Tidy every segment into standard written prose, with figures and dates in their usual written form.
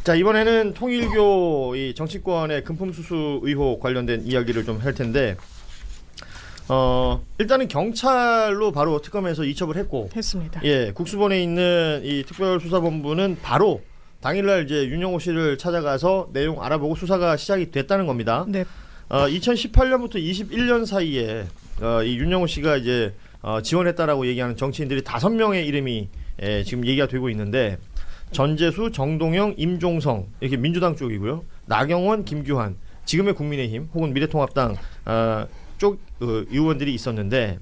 자, 이번에는 통일교 이 정치권의 금품 수수 의혹 관련된 이야기를 좀 할 텐데, 일단은 경찰로 바로 특검에서 이첩을 했습니다. 예, 국수본에 있는 이 특별수사본부는 바로 당일날 이제 윤영호 씨를 찾아가서 내용 알아보고 수사가 시작이 됐다는 겁니다. 네. 2018년부터 21년 사이에 이 윤영호 씨가 이제 지원했다라고 얘기하는 정치인들이 5명의 이름이 지금 얘기가 되고 있는데, 전재수, 정동영, 임종성 이렇게 민주당 쪽이고요. 나경원, 김규환 지금의 국민의힘 혹은 미래통합당 쪽 의원들이 있었는데,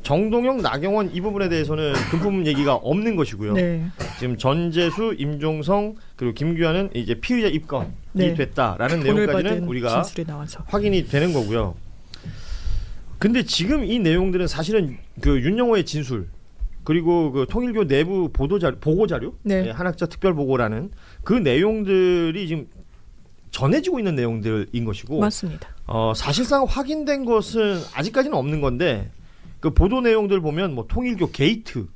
정동영, 나경원 이 부분에 대해서는 금품 얘기가 없는 것이고요. 네. 지금 전재수, 임종성 그리고 김규환은 이제 피의자 입건이 네. 됐다라는 내용까지는 우리가 진술이 나와서 확인이 되는 거고요. 근데 지금 이 내용들은 사실은 그 윤영호의 진술 그리고 그 통일교 내부 보고 자료, 네. 한학자 특별 보고라는 그 내용들이 지금 전해지고 있는 내용들인 것이고, 맞습니다. 사실상 확인된 것은 아직까지는 없는 건데, 그 보도 내용들 보면 뭐 통일교 게이트,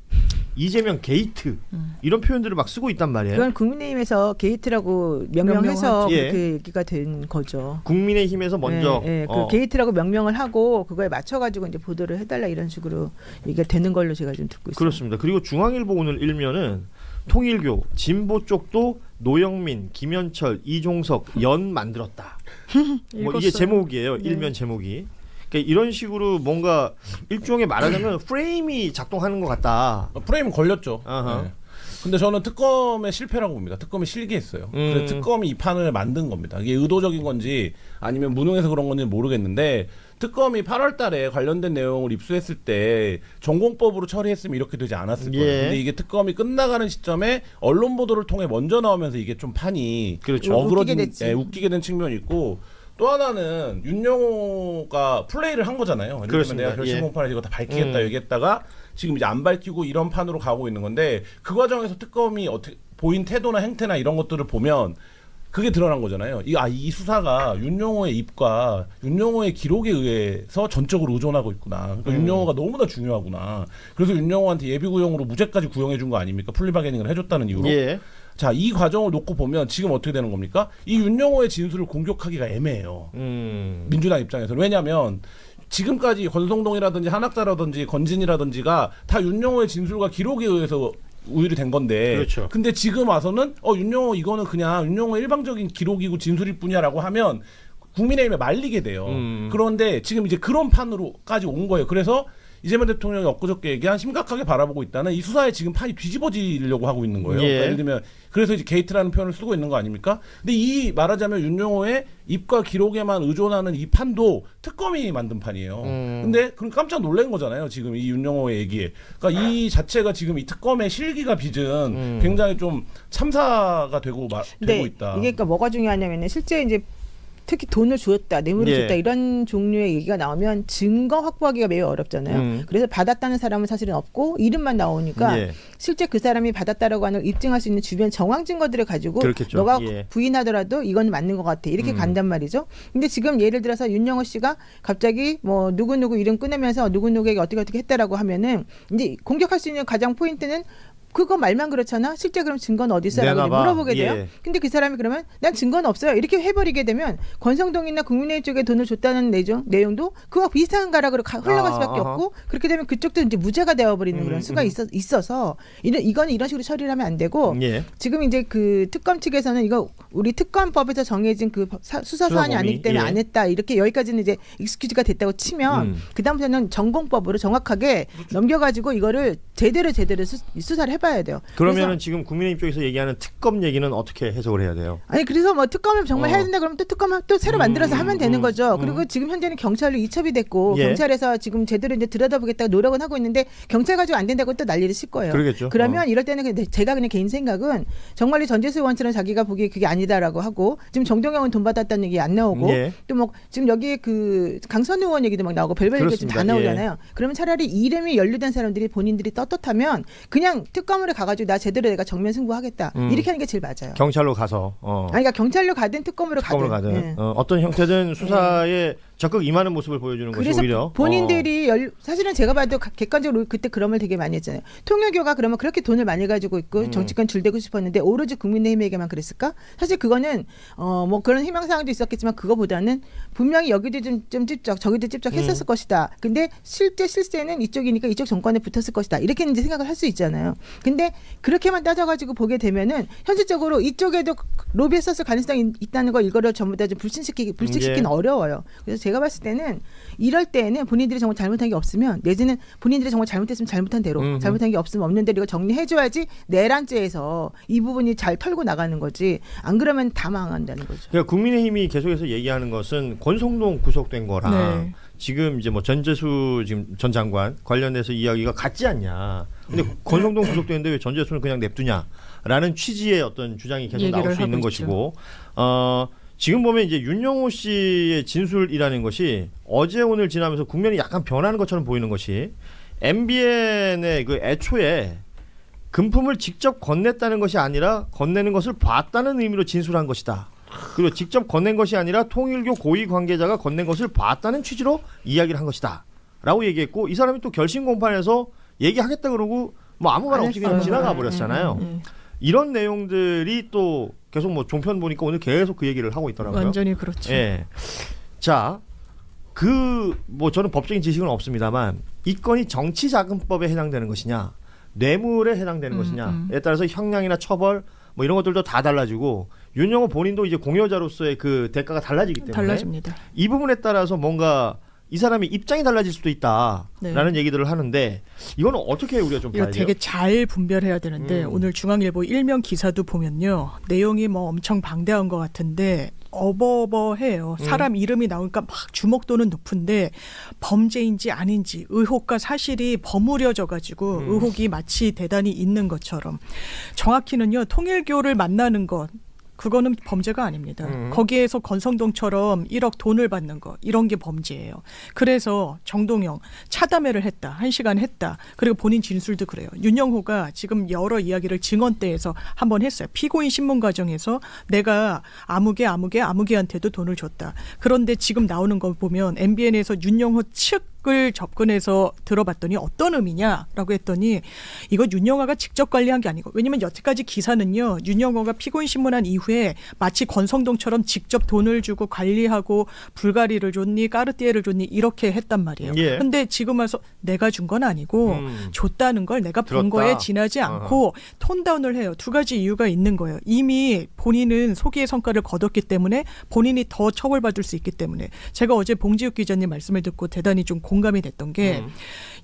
이재명 게이트 이런 표현들을 막 쓰고 있단 말이에요. 그건 국민의힘에서 게이트라고 명명해서 예. 그렇게 얘기가 된 거죠. 국민의힘에서 먼저 그 게이트라고 명명을 하고 그거에 맞춰가지고 이제 보도를 해달라 이런 식으로 얘기가 되는 걸로 제가 좀 듣고 있습니다. 그렇습니다. 그리고 중앙일보 오늘 일면은 통일교 진보 쪽도 노영민, 김현철, 이종석 연 만들었다. 뭐 이게 제목이에요. 네. 일면 제목이. 그러니까 이런 식으로 뭔가 일종의 말하자면 프레임이 작동하는 것 같다. 프레임 걸렸죠. 아하. 네. 근데 저는 특검의 실패라고 봅니다. 특검이 실기했어요. 그래서 특검이 이 판을 만든 겁니다. 이게 의도적인 건지 아니면 무능해서 그런 건지 모르겠는데, 특검이 8월 달에 관련된 내용을 입수했을 때 전공법으로 처리했으면 이렇게 되지 않았을 거예요. 예. 근데 이게 특검이 끝나가는 시점에 언론 보도를 통해 먼저 나오면서 이게 좀 판이 그렇죠. 어그러진, 웃기게 됐지. 웃기게 된 측면이 있고, 또 하나는 윤영호가 플레이를 한 거잖아요. 예를 들면 그렇습니다. 내가 결심 예. 공판에서 이거 다 밝히겠다 얘기했다가 지금 이제 안 밝히고 이런 판으로 가고 있는 건데, 그 과정에서 특검이 어떻게 보인 태도나 행태나 이런 것들을 보면 그게 드러난 거잖아요. 이 수사가 윤영호의 입과 윤영호의 기록에 의해서 전적으로 의존하고 있구나. 그러니까 윤영호가 너무나 중요하구나. 그래서 윤영호한테 예비구형으로 무죄까지 구형해 준 거 아닙니까? 플리바게닝을 해줬다는 이유로. 예. 자, 이 과정을 놓고 보면 지금 어떻게 되는 겁니까? 이 윤영호의 진술을 공격하기가 애매해요. 민주당 입장에서는. 왜냐하면 지금까지 권성동이라든지 한학자라든지 건진이라든지가 다 윤영호의 진술과 기록에 의해서 우일이 된 건데, 그렇죠. 근데 지금 와서는 윤영호 이거는 그냥 윤영호의 일방적인 기록이고 진술일 뿐이야라고 하면 국민의힘에 말리게 돼요. 그런데 지금 이제 그런 판으로까지 온 거예요. 그래서 이재명 대통령이 엊그저께 얘기한 심각하게 바라보고 있다는 이 수사에 지금 판이 뒤집어지려고 하고 있는 거예요. 예. 그러니까 예를 들면 그래서 이제 게이트라는 표현을 쓰고 있는 거 아닙니까? 근데 이 말하자면 윤영호의 입과 기록에만 의존하는 이 판도 특검이 만든 판이에요. 근데 그럼 깜짝 놀란 거잖아요. 지금 이 윤영호의 얘기에. 그러니까 이 자체가 지금 이 특검의 실기가 빚은 굉장히 좀 참사가 되고 근데 있다. 이게 그러니까 뭐가 중요하냐면은 실제 이제 특히 돈을 줬다, 뇌물을 예. 줬다 이런 종류의 얘기가 나오면 증거 확보하기가 매우 어렵잖아요. 그래서 받았다는 사람은 사실은 없고 이름만 나오니까 예. 실제 그 사람이 받았다라고 하는 걸 입증할 수 있는 주변 정황 증거들을 가지고 그렇겠죠. 너가 예. 부인하더라도 이건 맞는 것 같아 이렇게 간단 말이죠. 근데 지금 예를 들어서 윤영호 씨가 갑자기 뭐 누구누구 이름 꺼내면서 누구누구에게 어떻게 했다라고 하면은 이제 공격할 수 있는 가장 포인트는 그거 말만 그렇잖아. 실제 그럼 증거는 어디 있어라고 내놔봐. 물어보게 돼요. 예. 근데 그 사람이 그러면 난 증거는 없어요. 이렇게 해버리게 되면 권성동이나 국민의힘 쪽에 돈을 줬다는 내용도 그와 비슷한 가락으로 흘러갈 수밖에 아하. 없고, 그렇게 되면 그쪽도 이제 무죄가 되어버리는 그런 수가 있어서 이거는 이런 식으로 처리를 하면 안 되고, 예. 지금 이제 그 특검 측에서는 이거 우리 특검법에서 정해진 그 수사 사안이 범위. 아니기 때문에 예. 안 했다 이렇게 여기까지는 이제 익스큐즈가 됐다고 치면 그다음부터는 전공법으로 정확하게 넘겨가지고 이거를 제대로 수사를 해봐야 돼요. 그러면은 그래서 지금 국민의힘 쪽에서 얘기하는 특검 얘기는 어떻게 해석을 해야 돼요? 아니 그래서 뭐 특검을 정말 해야 된다 그러면 또 특검 또 새로 만들어서 하면 되는 거죠. 그리고 지금 현재는 경찰로 이첩이 됐고 예. 경찰에서 지금 제대로 이제 들여다보겠다고 노력은 하고 있는데 경찰 가지고 안 된다고 또 난리를 칠 거예요. 그러겠죠. 그러면 이럴 때는 제가 그냥 개인 생각은 정말 전재수 의원처럼 자기가 보기에 그게 아니다라고 하고, 지금 정동영은 돈 받았다는 얘기 안 나오고 예. 또 뭐 지금 여기 그 강선우 의원 얘기도 막 나오고 별별 얘기가 지금 다 그렇습니다. 나오잖아요. 그러면 차라리 이름이 연루된 사람들이 본인들이 떳떳하면 그냥 특검으로 가가지고 나 제대로 내가 정면 승부하겠다 이렇게 하는 게 제일 맞아요. 경찰로 가서 아니, 그러니까 경찰로 가든 특검으로 특검을 가든. 가든 예. 어떤 형태든 수사에 적극 임하는 모습을 보여주는 것이 그래서 오히려 본인들이 사실은 제가 봐도 객관적으로 그때 그런 말 되게 많이 했잖아요. 통일교가 그러면 그렇게 돈을 많이 가지고 있고 정치권 줄대고 싶었는데 오로지 국민의힘에게만 그랬을까? 사실 그거는 뭐 그런 희망사항도 있었겠지만 그거보다는 분명히 여기도 좀 찝적 저기도 찝적했었을 것이다. 근데 실세는 이쪽이니까 이쪽 정권에 붙었을 것이다. 이렇게 이제 생각을 할 수 있잖아요. 근데 그렇게만 따져가지고 보게 되면은 현실적으로 이쪽에도 로비했었을 가능성이 있다는 거 이거를 전부 다 좀 불식시키긴 어려워요. 그래서 제가 봤을 때는 이럴 때는 본인들이 정말 잘못한 게 없으면 내지는 본인들이 정말 잘못했으면 잘못한 대로 잘못한 게 없으면 없는 대로 이거 정리해줘야지 내란죄에서 이 부분이 잘 털고 나가는 거지 안 그러면 다 망한다는 거죠. 그러니까 국민의힘이 계속해서 얘기하는 것은 권성동 구속된 거랑 네. 지금 이제 뭐 전재수 지금 전 장관 관련해서 이야기가 같지 않냐. 근데 권성동 구속됐는데 왜 전재수는 그냥 냅두냐라는 취지의 어떤 주장이 계속 나올 수 있는 것이고 지금 보면 이제 윤영호 씨의 진술이라는 것이 어제 오늘 지나면서 국면이 약간 변하는 것처럼 보이는 것이 MBN의 그 애초에 금품을 직접 건넸다는 것이 아니라 건네는 것을 봤다는 의미로 진술한 것이다. 그리고 직접 건넨 것이 아니라 통일교 고위 관계자가 건넨 것을 봤다는 취지로 이야기를 한 것이다. 라고 얘기했고 이 사람이 또 결심 공판에서 얘기하겠다 그러고 뭐 아무 말 없이 그냥 지나가 버렸잖아요. 이런 내용들이 또 계속 뭐 종편 보니까 오늘 계속 그 얘기를 하고 있더라고요. 완전히 그렇죠. 예. 자, 뭐 저는 법적인 지식은 없습니다만 이 건이 정치자금법에 해당되는 것이냐, 뇌물에 해당되는 것이냐에 따라서 형량이나 처벌 뭐 이런 것들도 다 달라지고 윤영호 본인도 이제 공여자로서의 그 대가가 달라지기 때문에 달라집니다. 이 부분에 따라서 뭔가 이 사람이 입장이 달라질 수도 있다라는 얘기들을 하는데 이거는 어떻게 우리가 좀 이거 봐야 돼요? 되게 잘 분별해야 되는데 오늘 중앙일보 일면 기사도 보면요. 내용이 뭐 엄청 방대한 것 같은데 어버버해요. 사람 이름이 나오니까 막 주목도는 높은데 범죄인지 아닌지 의혹과 사실이 버무려져 가지고 의혹이 마치 대단히 있는 것처럼 정확히는요. 통일교를 만나는 것 그거는 범죄가 아닙니다. 거기에서 권성동처럼 1억 돈을 받는 거 이런 게 범죄예요. 그래서 정동영 차담회를 했다. 1시간 했다. 그리고 본인 진술도 그래요. 윤영호가 지금 여러 이야기를 증언대에서 한번 했어요. 피고인 신문 과정에서 내가 아무개한테도 돈을 줬다. 그런데 지금 나오는 거 보면 MBN에서 윤영호 측을 접근해서 들어봤더니 어떤 의미냐라고 했더니 이거 윤영호가 직접 관리한 게 아니고 왜냐면 여태까지 기사는요. 윤영호가 피고인 신문한 이후에 마치 권성동처럼 직접 돈을 주고 관리하고 불가리를 줬니 까르띠에를 줬니 이렇게 했단 말이에요. 그런데 지금 와서 내가 준 건 아니고 줬다는 걸 내가 본 들었다. 거에 지나지 않고 톤다운을 해요. 두 가지 이유가 있는 거예요. 이미 본인은 소기의 성과를 거뒀기 때문에 본인이 더 처벌받을 수 있기 때문에 제가 어제 봉지욱 기자님 말씀을 듣고 대단히 좀 공감이 됐던 게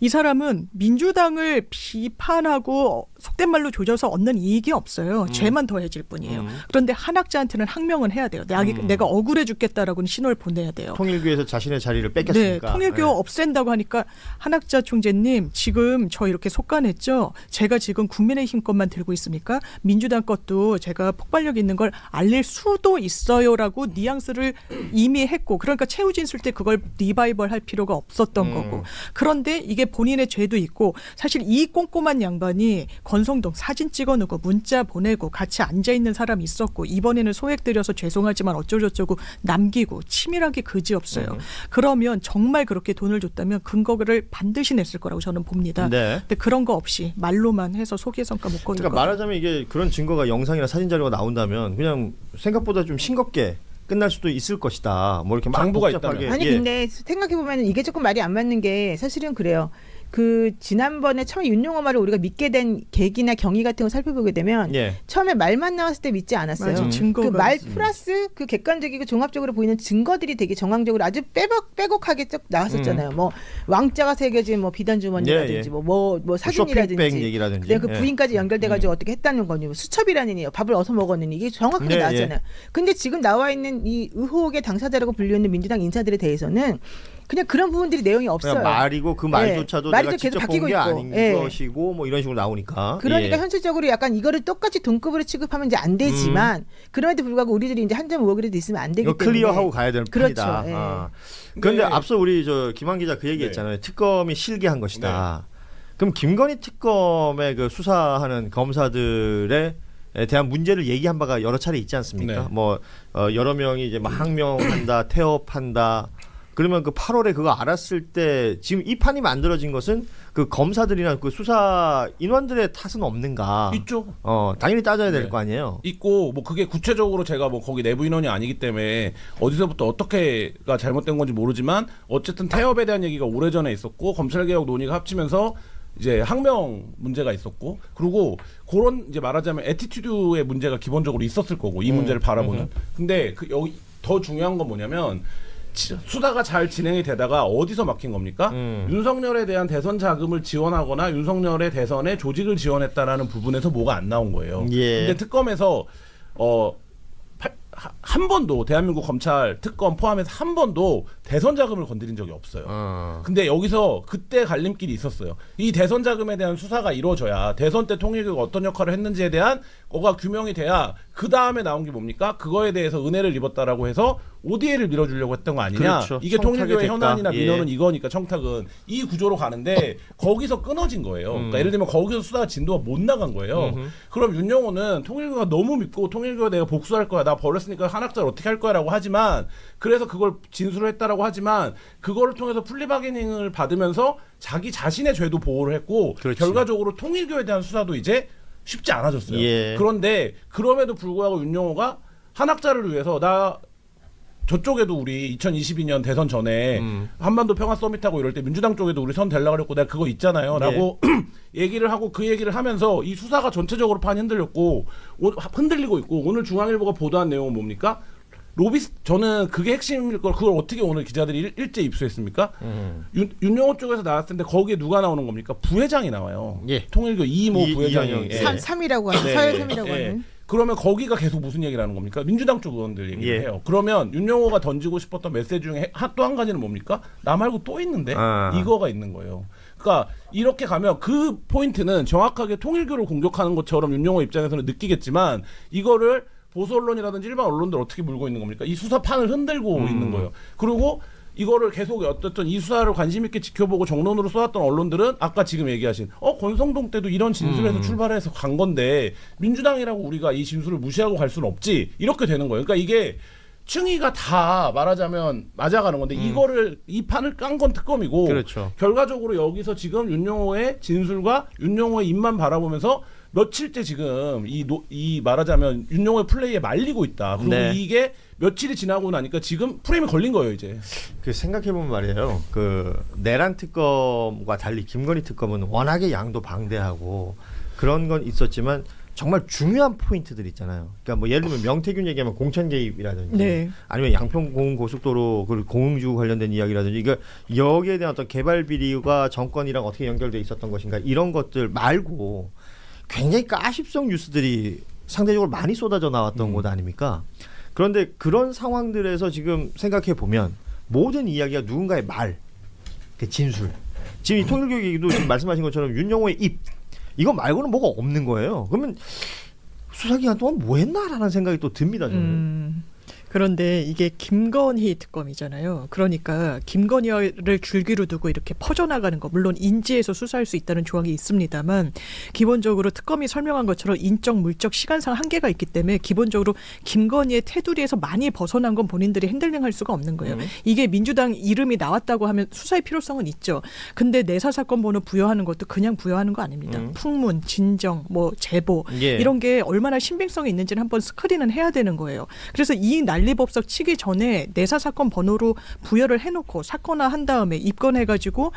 이 사람은 민주당을 비판하고 속된 말로 조져서 얻는 이익이 없어요. 죄만 더해질 뿐이에요. 그런데 한학자한테는 항명은 해야 돼요. 내가 억울해 죽겠다라고는 신호를 보내야 돼요. 통일교에서 자신의 자리를 뺏겼으니까. 네, 통일교 없앤다고 하니까 한학자 총재님 지금 저 이렇게 속간했죠. 제가 지금 국민의힘 것만 들고 있습니까? 민주당 것도 제가 폭발력 있는 걸 알릴 수도 있어요라고 뉘앙스를 이미 했고 그러니까 최후 진술 때 그걸 리바이벌 할 필요가 없었던 거고 그런데 이게 본인의 죄도 있고 사실 이 꼼꼼한 양반이 권성동 사진 찍어놓고 문자 보내고 같이 앉아있는 사람이 있었고 이번에는 소액 드려서 죄송하지만 어쩌고저쩌고 남기고 치밀하게 그지없어요. 그러면 정말 그렇게 돈을 줬다면 근거를 반드시 냈을 거라고 저는 봅니다. 네. 근데 그런 거 없이 말로만 해서 소기의 성과 못 거둘 그러니까 거예요. 말하자면 이게 그런 증거가 영상이나 사진 자료가 나온다면 그냥 생각보다 좀 싱겁게 끝날 수도 있을 것이다. 뭐 이렇게 막 정보가 복잡하게. 있다면. 아니 예. 근데 생각해 보면 이게 조금 말이 안 맞는 게 사실은 그래요. 그 지난번에 처음에 윤용호 말을 우리가 믿게 된 계기나 경위 같은 거 살펴보게 되면 예. 처음에 말만 나왔을 때 믿지 않았어요. 맞아, 증거가 그 말 플러스 그 객관적이고 종합적으로 보이는 증거들이 되게 정황적으로 아주 빼곡하게 쭉 나왔었잖아요. 뭐 왕자가 새겨진 뭐 비단 주머니라든지 예. 뭐 사진이라든지 쇼핑백 얘기라든지. 그다음에 그 예. 부인까지 연결돼가지고 어떻게 했다는 거니 뭐 수첩이라느니 밥을 어디서 먹었느니 이게 정확하게 예, 나왔잖아요. 근데 지금 나와 있는 이 의혹의 당사자라고 불리는 민주당 인사들에 대해서는 그냥 그런 부분들이 내용이 없어요. 그냥 말이고 그 말조차도 말이 내가 좀 계속 직접 바뀌고 본 게 있고. 아닌 예. 것이고 뭐 이런 식으로 나오니까. 그러니까 예. 현실적으로 약간 이거를 똑같이 동급으로 취급하면 이제 안 되지만 그럼에도 불구하고 우리들이 이제 한 점 의혹이라도 있으면 안 되기 이거 때문에 클리어하고 가야 되는 그렇죠. 판이다. 예. 아. 그런데 네. 앞서 우리 저 김한 기자 그 얘기했잖아요. 특검이 실개한 것이다. 그럼 김건희 특검의 그 수사하는 검사들의 대한 문제를 얘기한 바가 여러 차례 있지 않습니까? 네. 뭐 여러 명이 이제 막 항명한다, 태업한다. 그러면 그 8월에 그거 알았을 때 지금 이 판이 만들어진 것은 그 검사들이나 그 수사 인원들의 탓은 없는가? 있죠. 당연히 따져야 될 네. 거 아니에요. 있고 뭐 그게 구체적으로 제가 뭐 거기 내부 인원이 아니기 때문에 어디서부터 어떻게가 잘못된 건지 모르지만 어쨌든 태업에 대한 얘기가 오래전에 있었고 검찰개혁 논의가 합치면서 이제 항명 문제가 있었고 그리고 그런 이제 말하자면 애티튜드의 문제가 기본적으로 있었을 거고 이 문제를 바라보는. 근데 그 여기 더 중요한 건 뭐냐면 수사가 잘 진행이 되다가 어디서 막힌 겁니까? 윤석열에 대한 대선 자금을 지원하거나 윤석열의 대선에 조직을 지원했다라는 부분에서 뭐가 안 나온 거예요. 예. 근데 특검에서 한 번도 대한민국 검찰 특검 포함해서 한 번도 대선 자금을 건드린 적이 없어요. 근데 여기서 그때 갈림길이 있었어요. 이 대선 자금에 대한 수사가 이루어져야 대선 때 통일교가 어떤 역할을 했는지에 대한 거가 규명이 돼야 그 다음에 나온 게 뭡니까? 그거에 대해서 은혜를 입었다라고 해서 ODA를 밀어주려고 했던 거 아니냐? 그렇죠. 이게 통일교의 청탁의 현안이나 대가. 민원은 이거니까 청탁은 이 구조로 가는데 거기서 끊어진 거예요. 그러니까 예를 들면 거기서 수사 진도가 못 나간 거예요. 그럼 윤영호는 통일교가 너무 믿고 통일교가 내가 복수할 거야. 나 버렸으니까 한학자를 어떻게 할 거야라고 하지만 그래서 그걸 진술을 했다라고 하지만 그거를 통해서 플리바게닝을 받으면서 자기 자신의 죄도 보호를 했고 그렇지. 결과적으로 통일교에 대한 수사도 이제 쉽지 않아졌어요. 예. 그런데 그럼에도 불구하고 윤영호가 한학자를 위해서 나 저쪽에도 우리 2022년 대선 전에 한반도 평화 서밋하고 이럴 때 민주당 쪽에도 우리 선 되려고 그랬고 내가 그거 있잖아요 라고 얘기를 하고 그 얘기를 하면서 이 수사가 전체적으로 판이 흔들렸고 흔들리고 있고 오늘 중앙일보가 보도한 내용은 뭡니까? 저는 그게 핵심일 걸 그걸 어떻게 오늘 기자들이 일제 입수했습니까? 윤영호 쪽에서 나왔을 텐데 거기에 누가 나오는 겁니까? 부회장이 나와요. 예. 통일교 이모 부회장이. 이현영. 예. 3이라고 하는 네. 서열 3이라고 예. 하는. 그러면 거기가 계속 무슨 얘기를 하는 겁니까? 민주당 쪽 의원들 얘기를 예. 해요. 그러면 윤영호가 던지고 싶었던 메시지 중에 또 한 가지는 뭡니까? 나 말고 또 있는데 이거가 있는 거예요. 그러니까 이렇게 가면 그 포인트는 정확하게 통일교를 공격하는 것처럼 윤영호 입장에서는 느끼겠지만 이거를 보수 언론이라든지 일반 언론들 어떻게 물고 있는 겁니까? 이 수사판을 흔들고 있는 거예요. 그리고 이거를 계속 어쨌든 이 수사를 관심 있게 지켜보고 정론으로 쏘았던 언론들은 아까 지금 얘기하신 권성동 때도 이런 진술에서 출발해서 간 건데 민주당이라고 우리가 이 진술을 무시하고 갈 수는 없지 이렇게 되는 거예요. 그러니까 이게 층위가 다 말하자면 맞아가는 건데 이거를 이 판을 깐 건 특검이고 그렇죠. 결과적으로 여기서 지금 윤영호의 진술과 윤영호의 입만 바라보면서 며칠째 지금 이 말하자면 윤영호의 플레이에 말리고 있다. 그리고 네. 이게 며칠이 지나고 나니까 지금 프레임이 걸린 거예요 이제. 그 생각해보면 말이에요. 그 내란 특검과 달리 김건희 특검은 워낙에 양도 방대하고 그런 건 있었지만 정말 중요한 포인트들 있잖아요. 그러니까 뭐 예를 들면 명태균 얘기하면 공천 개입이라든지 네. 아니면 양평 고속도로 그 공흥주 관련된 이야기라든지 이거 여기에 대한 어떤 개발 비리가 정권이랑 어떻게 연결돼 있었던 것인가 이런 것들 말고 굉장히 가십성 뉴스들이 상대적으로 많이 쏟아져 나왔던 곳 아닙니까? 그런데 그런 상황들에서 지금 생각해 보면 모든 이야기가 누군가의 말, 그 진술. 지금 이 통일교 얘기도 지금 말씀하신 것처럼 윤영호의 입 이거 말고는 뭐가 없는 거예요. 그러면 수사기간 동안 뭐 했나라는 생각이 또 듭니다. 저는. 그런데 이게 김건희 특검이잖아요. 그러니까 김건희를 줄기로 두고 이렇게 퍼져나가는 거 물론 인지해서 수사할 수 있다는 조항이 있습니다만 기본적으로 특검이 설명한 것처럼 인적 물적 시간상 한계가 있기 때문에 기본적으로 김건희의 테두리에서 많이 벗어난 건 본인들이 핸들링할 수가 없는 거예요. 이게 민주당 이름이 나왔다고 하면 수사의 필요성은 있죠. 근데 내사 사건 번호 부여하는 것도 그냥 부여하는 거 아닙니다. 풍문, 진정, 뭐 제보 예. 이런 게 얼마나 신빙성이 있는지는 한번 스크린은 해야 되는 거예요. 그래서 이 난리법석 치기 전에 내사 사건 번호로 부여를 해놓고 사건화한 다음에 입건해가지고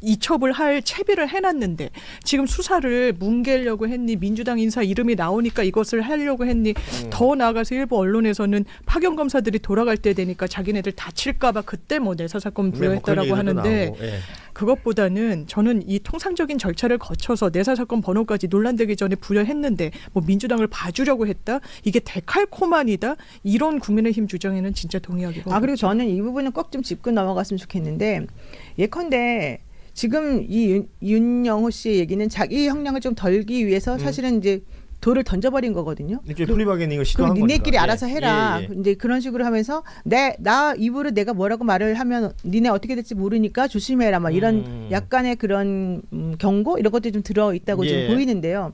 이첩을 할 채비를 해놨는데 지금 수사를 뭉개려고 했니 민주당 인사 이름이 나오니까 이것을 하려고 했니 더 나아가서 일부 언론에서는 파견 검사들이 돌아갈 때 되니까 자기네들 다칠까 봐 그때 뭐 내사 사건 부여했다라고 하는데 예. 그것보다는 저는 이 통상적인 절차를 거쳐서 내사 사건 번호까지 논란되기 전에 부여했는데 뭐 민주당을 봐주려고 했다 이게 데칼코마니다 이런 국민의힘 주장에는 진짜 동의하기가 그리고 저는 이 부분은 꼭 좀 짚고 넘어갔으면 좋겠는데 예컨대 지금 이 윤영호 씨의 얘기는 자기 형량을 좀 덜기 위해서 사실은 이제 돌을 던져버린 거거든요. 이제 플리바게닝을 시도한 그럼 거니까. 니네끼리 알아서 해라. 예, 예. 이제 그런 식으로 하면서 나 입으로 내가 뭐라고 말을 하면 니네 어떻게 될지 모르니까 조심해라. 막 이런 약간의 그런 경고 이런 것들이 좀 들어 있다고 예. 좀 보이는데요.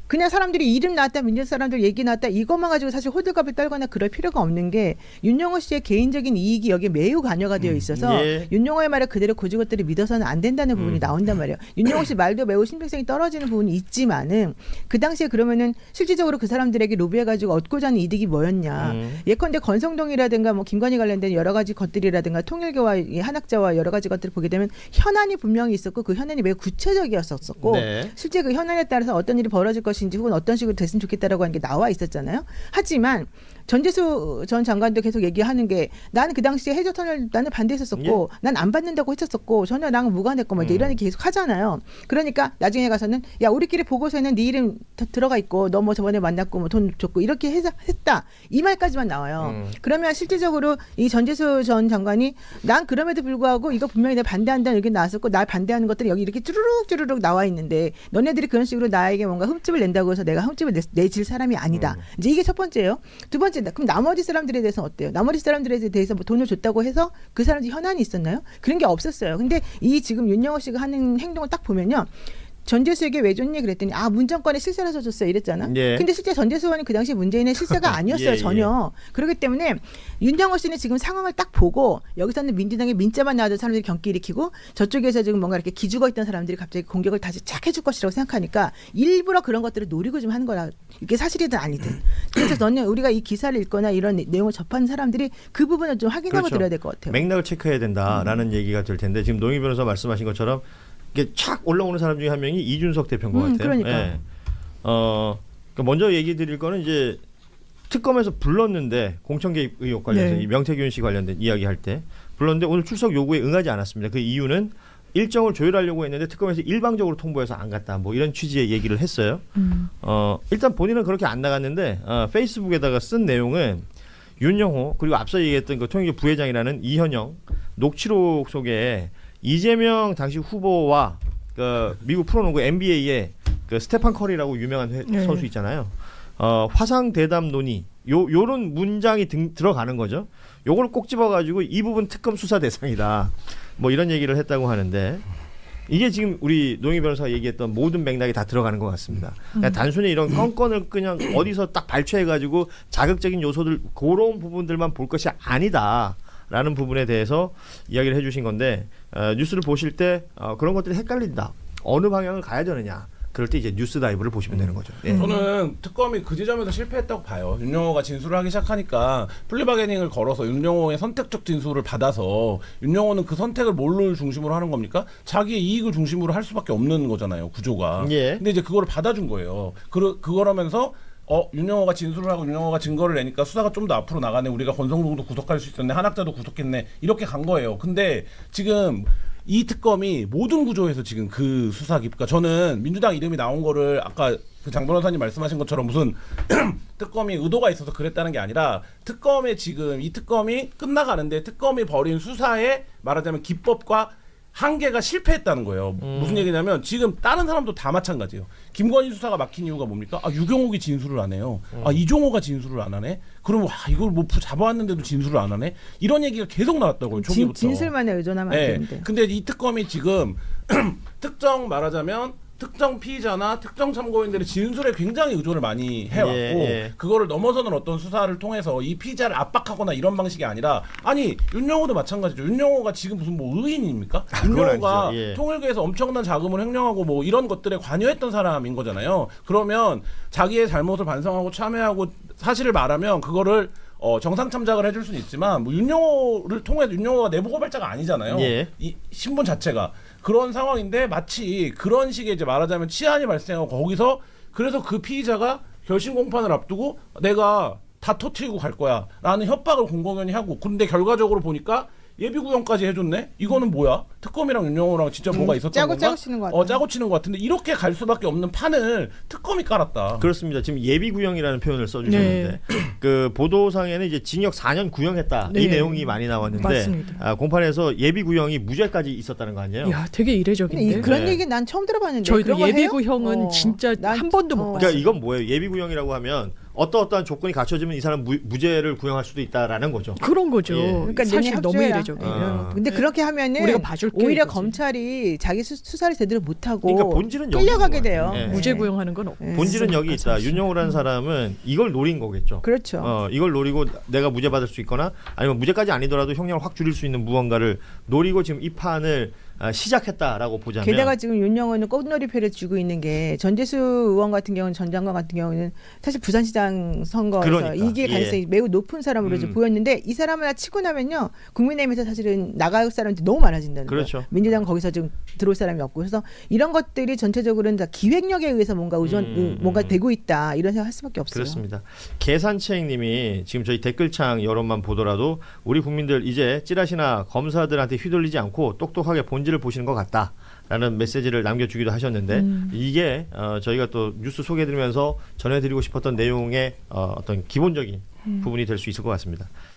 그냥 사람들이 이름 나왔다, 민주당 사람들 얘기 나왔다 이것만 가지고 사실 호들갑을 떨거나 그럴 필요가 없는 게 윤영호 씨의 개인적인 이익이 여기에 매우 관여가 되어 있어서 예. 윤영호의 말을 그대로 고지것대로 믿어서는 안 된다는 부분이 나온단 말이에요. 윤영호 씨 말도 매우 신빙성이 떨어지는 부분이 있지만은 그 당시에 그러면은 실질적으로 그 사람들에게 로비해가지고 얻고자 하는 이득이 뭐였냐. 예컨대 건성동이라든가 뭐 김건희 관련된 여러 가지 것들이라든가 통일교와 이 한학자와 여러 가지 것들을 보게 되면 현안이 분명히 있었고 그 현안이 매우 구체적이었었고 네. 실제 그 현안에 따라서 어떤 일이 벌어질 것인지 혹은 어떤 식으로 됐으면 좋겠다라고 하는 게 나와 있었잖아요. 하지만 전재수 전 장관도 계속 얘기하는 게 나는 그 당시에 해저터널 나는 반대했었고 난 안 받는다고 했었고 전혀 나는 무관했고 뭐 이제 이런 얘기 계속 하잖아요. 그러니까 나중에 가서는 야 우리끼리 보고서에는 네 이름 들어가 있고 너 뭐 저번에 만났고 뭐 돈 줬고 이렇게 했다 이 말까지만 나와요. 그러면 실질적으로 이 전재수 전 장관이 난 그럼에도 불구하고 이거 분명히 내가 반대한다는 의견 나왔었고 날 반대하는 것들이 여기 이렇게 쭈루룩 나와 있는데 너네들이 그런 식으로 나에게 뭔가 흠집을 낸다고 해서 내가 흠집을 내질 사람이 아니다. 이제 이게 첫 번째예요. 두 번째 그럼 나머지 사람들에 대해서 어때요? 나머지 사람들에 대해서 뭐 돈을 줬다고 해서 그 사람들이 현안이 있었나요? 그런 게 없었어요. 근데 이 지금 윤영호 씨가 하는 행동을 딱 보면요. 전재수에게 왜 줬니? 그랬더니 문정권에 실세라서 줬어요. 이랬잖아. 예. 근데 실제 전재수 의원이 그 당시 문재인의 실세가 아니었어요. 예, 전혀. 그렇기 때문에 윤영호 씨는 지금 상황을 딱 보고 여기서는 민주당의 민자만 나와도 사람들이 경기 일으키고 저쪽에서 지금 뭔가 이렇게 기죽어 있던 사람들이 갑자기 공격을 다시 착 해줄 것이라고 생각하니까 일부러 그런 것들을 노리고 좀 하는 거라. 이게 사실이든 아니든. 그래서 저는 우리가 이 기사를 읽거나 이런 내용을 접하는 사람들이 그 부분을 좀 확인하고 그렇죠. 들어야 될 것 같아요. 맥락을 체크해야 된다라는 얘기가 될 텐데 지금 노영희 변호사 말씀하신 것처럼 이게 착 올라오는 사람 중에 한 명이 이준석 대표인 것 같아요. 그러니까. 예. 그러니까 먼저 얘기 드릴 거는 이제 특검에서 불렀는데 공천 개입 의혹 관련해서 네. 이 명태균 씨 관련된 이야기할 때 불렀는데 오늘 출석 요구에 응하지 않았습니다. 그 이유는 일정을 조율하려고 했는데 특검에서 일방적으로 통보해서 안 갔다. 뭐 이런 취지의 얘기를 했어요. 일단 본인은 그렇게 안 나갔는데 페이스북에다가 쓴 내용은 윤영호 그리고 앞서 얘기했던 그 통일교 부회장이라는 이현영 녹취록 속에 이재명 당시 후보와 그 미국 프로농구 NBA의 그 스테판 커리라고 유명한 선수 있잖아요. 화상 대담 논의 요런 문장이 들어가는 거죠. 요걸 꼭 집어가지고 이 부분 특검 수사 대상이다. 뭐 이런 얘기를 했다고 하는데 이게 지금 우리 노영희 변호사가 얘기했던 모든 맥락이 다 들어가는 것 같습니다. 그냥 단순히 이런 건건을 그냥 어디서 딱 발췌해가지고 자극적인 요소들 그런 부분들만 볼 것이 아니다. 라는 부분에 대해서 이야기를 해주신 건데 뉴스를 보실 때 그런 것들이 헷갈린다. 어느 방향을 가야 되느냐. 그럴 때 이제 뉴스 다이브를 보시면 되는 거죠. 예. 저는 특검이 그 지점에서 실패했다고 봐요. 윤영호가 진술을 하기 시작하니까 플리바게닝을 걸어서 윤영호의 선택적 진술을 받아서 윤영호는 그 선택을 뭘로 중심으로 하는 겁니까? 자기의 이익을 중심으로 할 수밖에 없는 거잖아요. 구조가. 예. 근데 이제 그거를 받아준 거예요. 그거라면서 윤영호가 진술을 하고 윤영호가 증거를 내니까 수사가 좀 더 앞으로 나가네. 우리가 권성동도 구속할 수 있었네. 한학자도 구속했네. 이렇게 간 거예요. 근데 지금 이 특검이 모든 구조에서 지금 그 수사 그러니까 저는 민주당 이름이 나온 거를 아까 그 장 변호사님 말씀하신 것처럼 무슨 특검이 의도가 있어서 그랬다는 게 아니라 특검의 지금 이 특검이 끝나가는데 특검이 벌인 수사에 말하자면 기법과 한계가 실패했다는 거예요. 무슨 얘기냐면 지금 다른 사람도 다 마찬가지예요. 김건희 수사가 막힌 이유가 뭡니까? 유경옥이 진술을 안 해요. 이종호가 진술을 안 하네. 그럼 이걸 뭐 잡아왔는데도 진술을 안 하네. 이런 얘기가 계속 나왔다고요. 초기부터. 진술만에 의존하면 안 되는데. 근데 이 특검이 지금 특정 말하자면 특정 피의자나 특정 참고인들의 진술에 굉장히 의존을 많이 해왔고 그거를 넘어서는 어떤 수사를 통해서 이 피의자를 압박하거나 이런 방식이 아니라 아니 윤영호도 마찬가지죠. 윤영호가 지금 무슨 뭐 의인입니까? 윤영호가 통일교에서 엄청난 자금을 횡령하고 뭐 이런 것들에 관여했던 사람인 거잖아요. 그러면 자기의 잘못을 반성하고 참회하고 사실을 말하면 그거를 정상 참작을 해줄 수는 있지만 뭐 윤영호를 통해 윤영호가 내부 고발자가 아니잖아요. 이 신분 자체가 그런 상황인데 마치 그런 식의 이제 말하자면 치안이 발생하고 거기서 그래서 그 피의자가 결심 공판을 앞두고 내가 다 터트리고 갈 거야라는 협박을 공공연히 하고 근데 결과적으로 보니까 예비구형까지 해줬네. 이거는 뭐야? 특검이랑 윤영호랑 진짜 뭐가 있었던 건가? 짜고 치는 것 같아. 짜고 치는 것 같은데 이렇게 갈 수밖에 없는 판을 특검이 깔았다. 그렇습니다. 지금 예비구형이라는 표현을 써주셨는데 그 보도상에는 이제 징역 4년 구형했다 이 내용이 많이 나왔는데 맞습니다. 공판에서 예비구형이 무죄까지 있었다는 거 아니에요? 야, 되게 이례적인데. 그런 얘기 난 처음 들어봤는데. 저희도 그런 거 해요? 예비구형은 진짜 난 한 번도 못 봤어요. 그러니까 이건 뭐예요? 예비구형이라고 하면 어떠한 조건이 갖춰지면 이 사람 무죄를 구형할 수도 있다라는 거죠. 그런 거죠. 예. 그러니까 사실 너네 너무 합주해라. 이례적이에요. 근데 그렇게 하면은 우리가 봐줄게, 오히려 이거지. 검찰이 자기 수사를 제대로 못하고 그러니까 본질은 여기 끌려가게 있는 돼요. 거예요. 예. 무죄 구형하는 건 없고. 본질은 여기 있다. 윤영호라는 사람은 이걸 노린 거겠죠. 그렇죠. 이걸 노리고 내가 무죄 받을 수 있거나 아니면 무죄까지 아니더라도 형량을 확 줄일 수 있는 무언가를 노리고 지금 이 판을 시작했다라고 보자면 게다가 지금 윤영호는 꽃놀이표를 쥐고 있는 게 전재수 의원 같은 경우는 전 장관 같은 경우는 사실 부산시장 선거에서 그러니까, 이길 가능성이 예. 매우 높은 사람으로 좀 보였는데 이 사람을 하나 치고 나면요 국민의힘에서 사실은 나갈 사람들이 너무 많아진다는 그렇죠. 거예요. 민주당 거기서 지금 들어올 사람이 없고 그래서 이런 것들이 전체적으로는 다 기획력에 의해서 뭔가 뭔가 되고 있다 이런 생각할 수밖에 없어요. 그렇습니다. 계산책님이 지금 저희 댓글창 여론만 보더라도 우리 국민들 이제 찌라시나 검사들한테 휘둘리지 않고 똑똑하게 본질을 보시는 것 같다라는 메시지를 남겨주기도 하셨는데 이게 저희가 또 뉴스 소개해드리면서 전해드리고 싶었던 내용의 어떤 기본적인 부분이 될 수 있을 것 같습니다.